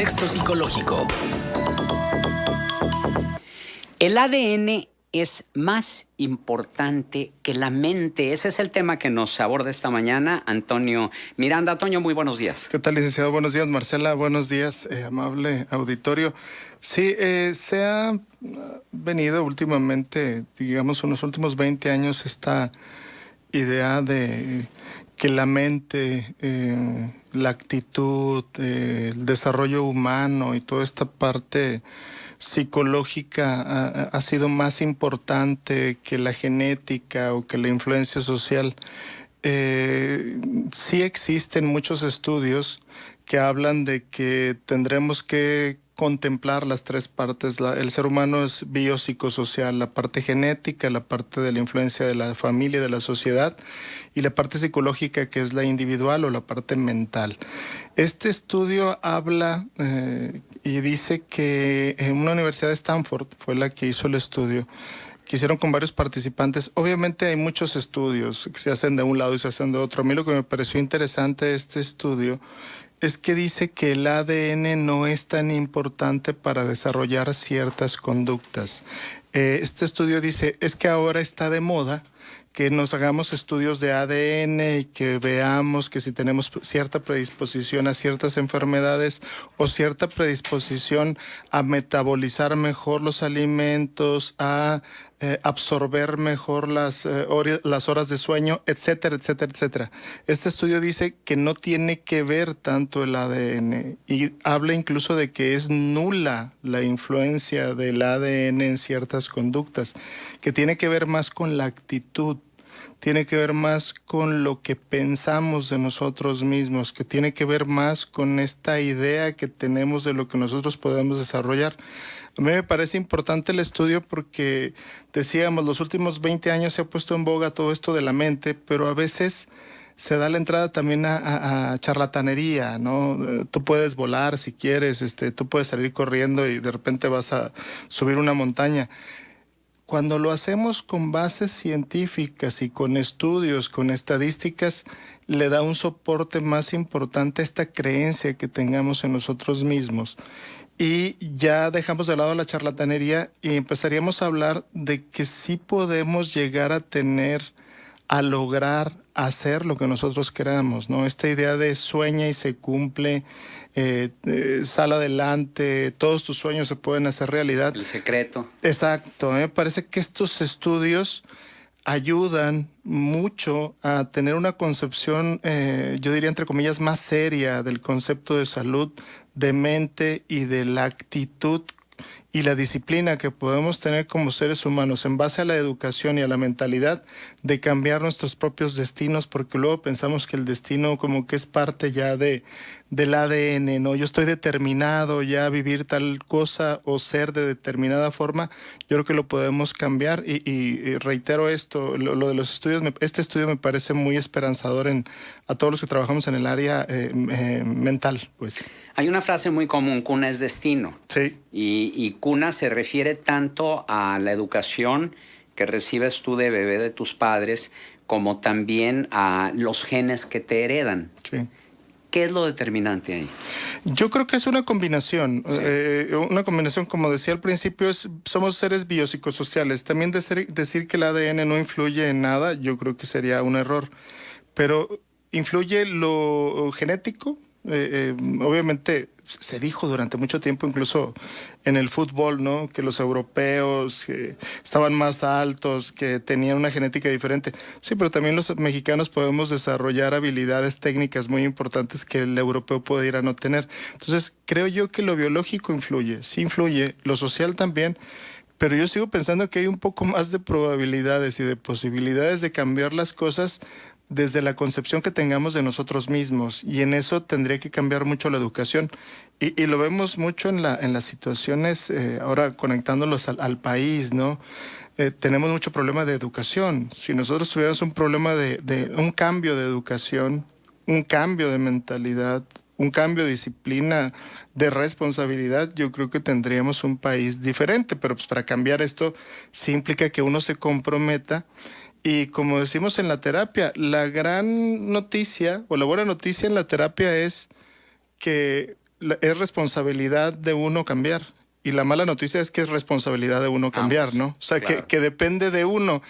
Contexto psicológico. El ADN es más importante que la mente. Ese es el tema que nos aborda esta mañana Antonio Miranda. Antonio, muy buenos días. ¿Qué tal, licenciado? Buenos días, Marcela. Buenos días, amable auditorio. Sí, se ha venido últimamente, digamos, en los últimos 20 años, esta idea de que la mente, la actitud, el desarrollo humano y toda esta parte psicológica ha sido más importante que la genética o que la influencia social. Sí existen muchos estudios que hablan de que tendremos que contemplar las tres partes. El ser humano es biopsicosocial, la parte genética, la parte de la influencia de la familia y de la sociedad, y la parte psicológica, que es la individual o la parte mental. Este estudio habla y dice que en una universidad de Stanford fue la que hizo el estudio, que hicieron con varios participantes. Obviamente hay muchos estudios que se hacen de un lado y se hacen de otro. A mí lo que me pareció interesante de este estudio es que dice que el ADN no es tan importante para desarrollar ciertas conductas. Este estudio dice, es que ahora está de moda que nos hagamos estudios de ADN y que veamos que si tenemos cierta predisposición a ciertas enfermedades o cierta predisposición a metabolizar mejor los alimentos, a absorber mejor las horas de sueño, etcétera, etcétera, etcétera. Este estudio dice que no tiene que ver tanto el ADN y habla incluso de que es nula la influencia del ADN en ciertas conductas, que tiene que ver más con la actitud, tiene que ver más con lo que pensamos de nosotros mismos, que tiene que ver más con esta idea que tenemos de lo que nosotros podemos desarrollar. A mí me parece importante el estudio porque, decíamos, los últimos 20 años se ha puesto en boga todo esto de la mente, pero a veces se da la entrada también a charlatanería, ¿no? Tú puedes volar si quieres, tú puedes salir corriendo y de repente vas a subir una montaña. Cuando lo hacemos con bases científicas y con estudios, con estadísticas, le da un soporte más importante a esta creencia que tengamos en nosotros mismos. Y ya dejamos de lado la charlatanería y empezaríamos a hablar de que sí podemos llegar a lograr hacer lo que nosotros queramos, ¿no? Esta idea de sueña y se cumple, sal adelante, todos tus sueños se pueden hacer realidad. El secreto. Exacto, me parece que estos estudios ayudan mucho a tener una concepción, yo diría entre comillas, más seria del concepto de salud, de mente y de la actitud y la disciplina que podemos tener como seres humanos en base a la educación y a la mentalidad de cambiar nuestros propios destinos, porque luego pensamos que el destino como que es parte ya del ADN, ¿no? Yo estoy determinado ya a vivir tal cosa o ser de determinada forma. Yo creo que lo podemos cambiar y reitero esto, lo de los estudios, este estudio me parece muy esperanzador a todos los que trabajamos en el área mental, pues. Hay una frase muy común, cuna es destino. Sí. Y cuna se refiere tanto a la educación que recibes tú de bebé de tus padres, como también a los genes que te heredan. Sí. ¿Qué es lo determinante ahí? Yo creo que es una combinación. Sí. Una combinación, como decía al principio, somos seres biopsicosociales. También decir que el ADN no influye en nada, yo creo que sería un error. Pero influye lo genético. Obviamente se dijo durante mucho tiempo, incluso en el fútbol, ¿no? Que los europeos estaban más altos, que tenían una genética diferente. Sí, pero también los mexicanos podemos desarrollar habilidades técnicas muy importantes que el europeo pudiera no tener. Entonces, creo yo que lo biológico influye, sí influye, lo social también, pero yo sigo pensando que hay un poco más de probabilidades y de posibilidades de cambiar las cosas desde la concepción que tengamos de nosotros mismos, y en eso tendría que cambiar mucho la educación y lo vemos mucho en las situaciones, ahora conectándolos al país, ¿no? Tenemos mucho problema de educación. Si nosotros tuviéramos un problema de un cambio de educación, un cambio de mentalidad, un cambio de disciplina, de responsabilidad, yo creo que tendríamos un país diferente, pero pues para cambiar esto sí implica que uno se comprometa. Y como decimos en la terapia, la gran noticia o la buena noticia en la terapia es que es responsabilidad de uno cambiar. Y la mala noticia es que es responsabilidad de uno cambiar, ¿no? O sea, claro, que depende de uno.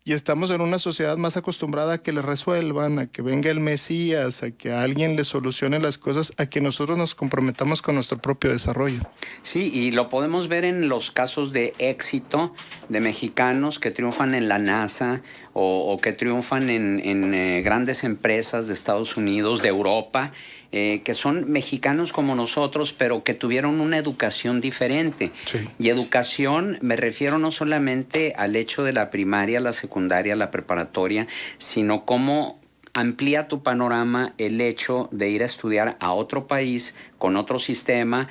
Y estamos en una sociedad más acostumbrada a que le resuelvan, a que venga el Mesías, a que alguien le solucione las cosas, a que nosotros nos comprometamos con nuestro propio desarrollo. Sí, y lo podemos ver en los casos de éxito de mexicanos que triunfan en la NASA o que triunfan en grandes empresas de Estados Unidos, de Europa, que son mexicanos como nosotros, pero que tuvieron una educación diferente. Sí. Y educación me refiero no solamente al hecho de la primaria, la secundaria, la preparatoria, sino cómo amplía tu panorama el hecho de ir a estudiar a otro país, con otro sistema,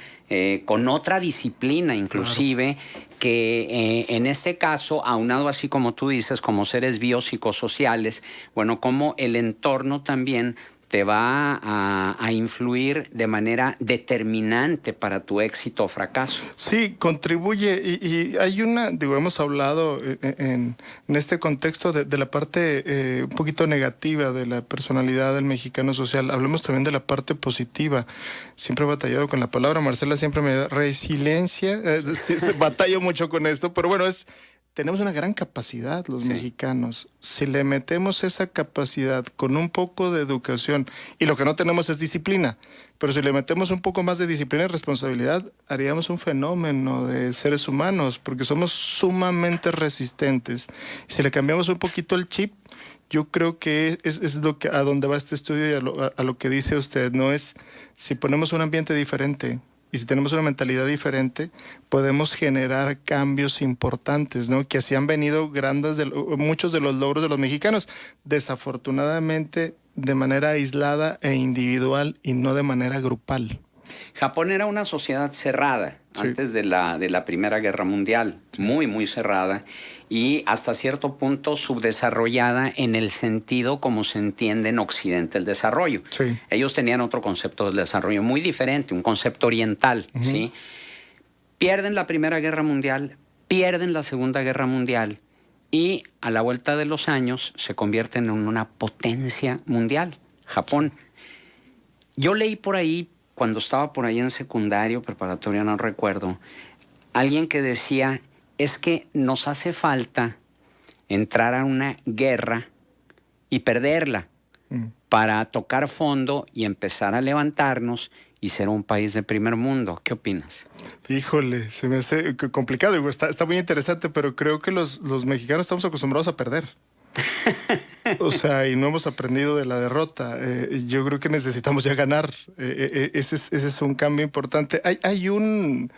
con otra disciplina inclusive, claro, que en este caso, aunado así como tú dices, como seres biopsicosociales, bueno, como el entorno también te va a influir de manera determinante para tu éxito o fracaso. Sí, contribuye y hay hemos hablado en este contexto de la parte un poquito negativa de la personalidad del mexicano social. Hablemos también de la parte positiva. Siempre he batallado con la palabra, Marcela siempre me da resiliencia, batallo mucho con esto, pero bueno, tenemos una gran capacidad los mexicanos. Si le metemos esa capacidad con un poco de educación, y lo que no tenemos es disciplina, pero si le metemos un poco más de disciplina y responsabilidad, haríamos un fenómeno de seres humanos, porque somos sumamente resistentes. Si le cambiamos un poquito el chip, yo creo que es lo que a donde va este estudio y a lo que dice usted, no es si ponemos un ambiente diferente. Y si tenemos una mentalidad diferente, podemos generar cambios importantes, ¿no? Que así han venido muchos de los logros de los mexicanos, desafortunadamente de manera aislada e individual y no de manera grupal. Japón era una sociedad cerrada antes de la Primera Guerra Mundial, muy, muy cerrada y hasta cierto punto subdesarrollada en el sentido como se entiende en Occidente el desarrollo. Sí. Ellos tenían otro concepto del desarrollo muy diferente, un concepto oriental, ¿sí? Pierden la Primera Guerra Mundial, pierden la Segunda Guerra Mundial y a la vuelta de los años se convierten en una potencia mundial, Japón. Yo leí por ahí, cuando estaba por ahí en secundario, preparatoria, no recuerdo, alguien que decía, es que nos hace falta entrar a una guerra y perderla para tocar fondo y empezar a levantarnos y ser un país de primer mundo. ¿Qué opinas? Híjole, se me hace complicado. Está muy interesante, pero creo que los mexicanos estamos acostumbrados a perder. O sea, y no hemos aprendido de la derrota. Yo creo que necesitamos ya ganar. Ese es un cambio importante. Hay un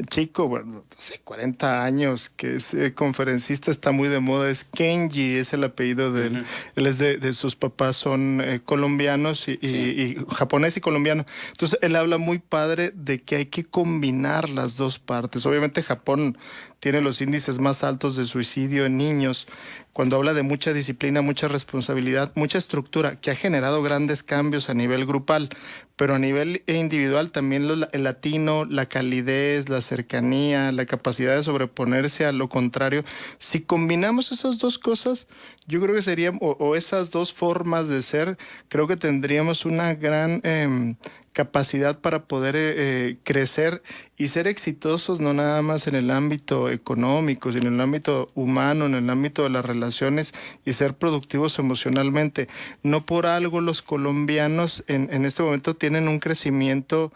chico, bueno, no sé, 40 años, que es conferencista, está muy de moda, es Kenji, es el apellido de él. Él es de sus papás son colombianos y japonés y colombiano. Entonces, él habla muy padre de que hay que combinar las dos partes. Obviamente, Japón tiene los índices más altos de suicidio en niños. Cuando habla de mucha disciplina, mucha responsabilidad, mucha estructura, que ha generado grandes cambios a nivel grupal, pero a nivel individual también el latino, la calidez, la cercanía, la capacidad de sobreponerse a lo contrario. Si combinamos esas dos cosas, yo creo que serían, o esas dos formas de ser, creo que tendríamos una gran capacidad para poder crecer y ser exitosos, no nada más en el ámbito económico, sino en el ámbito humano, en el ámbito de las relaciones y ser productivos emocionalmente. No por algo los colombianos en este momento tienen un crecimiento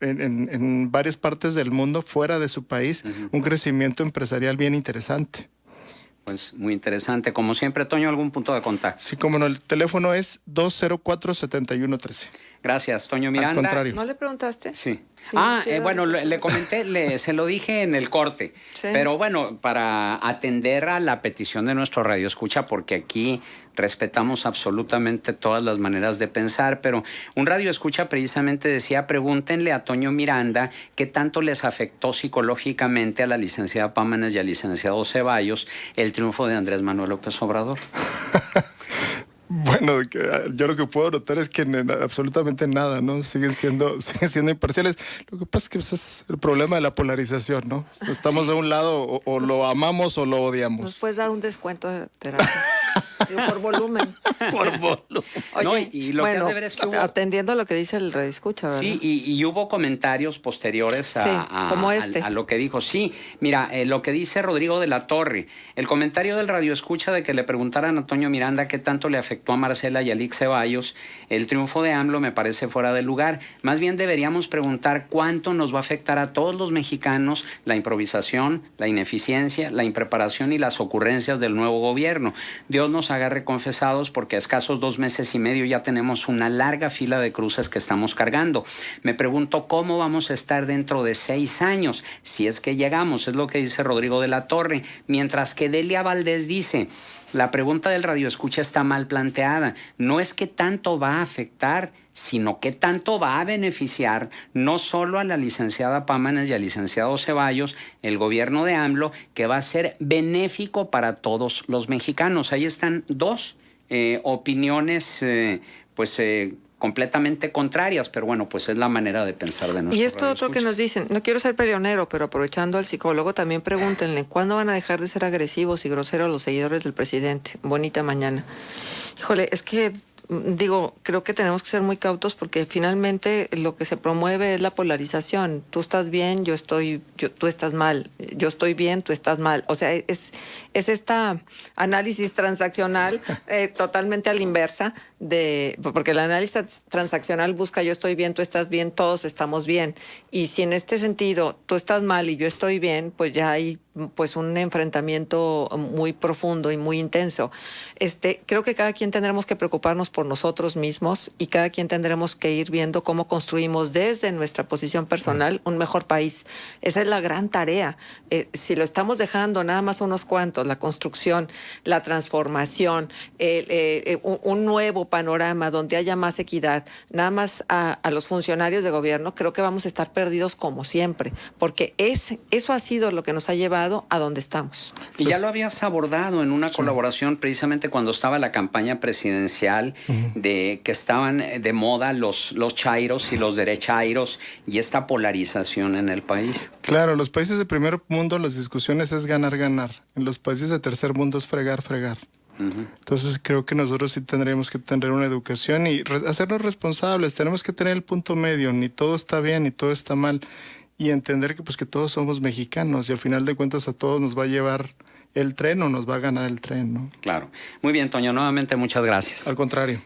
en varias partes del mundo, fuera de su país, un crecimiento empresarial bien interesante. Pues muy interesante. Como siempre, Toño, ¿algún punto de contacto? Sí, como no, el teléfono es 204-7113. Gracias, Toño Miranda. Al contrario. ¿No le preguntaste? Sí. Bueno, le comenté, se lo dije en el corte, sí. Pero bueno, para atender a la petición de nuestro radioescucha, porque aquí respetamos absolutamente todas las maneras de pensar, pero un radioescucha precisamente decía, pregúntenle a Toño Miranda qué tanto les afectó psicológicamente a la licenciada Pámanes y al licenciado Ceballos el triunfo de Andrés Manuel López Obrador. Bueno, yo lo que puedo notar es que absolutamente nada, ¿no? Siguen siendo imparciales. Lo que pasa es que es el problema de la polarización, ¿no? Estamos de un lado o lo amamos o lo odiamos. ¿Nos puedes dar un descuento de terapia? radio por volumen. Por volumen. Oye, No, y lo que bueno, has de ver es que hubo... atendiendo a lo que dice el radioescucha, ¿verdad? Sí, y hubo comentarios posteriores Sí, como este. a lo que dijo. Sí, mira, lo que dice Rodrigo de la Torre, el comentario del radioescucha de que le preguntaran a Toño Miranda qué tanto le afectó a Marcela y a Alix Ceballos el triunfo de AMLO me parece fuera de lugar. Más bien deberíamos preguntar cuánto nos va a afectar a todos los mexicanos la improvisación, la ineficiencia, la impreparación y las ocurrencias del nuevo gobierno. Dios nos agarre confesados porque a escasos 2 meses y medio ya tenemos una larga fila de cruces que estamos cargando. Me pregunto cómo vamos a estar dentro de 6 años, si es que llegamos, es lo que dice Rodrigo de la Torre, mientras que Delia Valdés dice... La pregunta del radioescucha está mal planteada. No es qué tanto va a afectar, sino qué tanto va a beneficiar no solo a la licenciada Pámanes y al licenciado Ceballos, el gobierno de AMLO, que va a ser benéfico para todos los mexicanos. Ahí están dos opiniones, completamente contrarias, pero bueno, pues es la manera de pensar de nosotros. Y esto otro que nos dicen, no quiero ser peleonero, pero aprovechando al psicólogo, también pregúntenle, ¿cuándo van a dejar de ser agresivos y groseros los seguidores del presidente? Bonita mañana. Híjole, es que digo, creo que tenemos que ser muy cautos porque finalmente lo que se promueve es la polarización. Tú estás bien, tú estás mal. Yo estoy bien, tú estás mal. O sea, es esta análisis transaccional totalmente a la inversa porque el análisis transaccional busca yo estoy bien, tú estás bien, todos estamos bien. Y si en este sentido tú estás mal y yo estoy bien, pues ya hay pues un enfrentamiento muy profundo y muy intenso. Creo que cada quien tendremos que preocuparnos por nosotros mismos y cada quien tendremos que ir viendo cómo construimos desde nuestra posición personal un mejor país. Esa es la gran tarea. Si lo estamos dejando nada más unos cuantos, la construcción, la transformación, un nuevo panorama donde haya más equidad, nada más a los funcionarios de gobierno, creo que vamos a estar perdidos como siempre, porque eso ha sido lo que nos ha llevado a donde estamos. Y ya lo habías abordado en una colaboración precisamente cuando estaba la campaña presidencial de que estaban de moda los chairos y los derechairos y esta polarización en el país. Claro, los países de primer mundo las discusiones es ganar, ganar. En los países de tercer mundo es fregar, fregar. Entonces creo que nosotros sí tendríamos que tener una educación y hacernos responsables. Tenemos que tener el punto medio, ni todo está bien ni todo está mal. Y entender que pues que todos somos mexicanos y al final de cuentas a todos nos va a llevar el tren o nos va a ganar el tren, ¿no? Claro. Muy bien, Toño, nuevamente muchas gracias. Al contrario.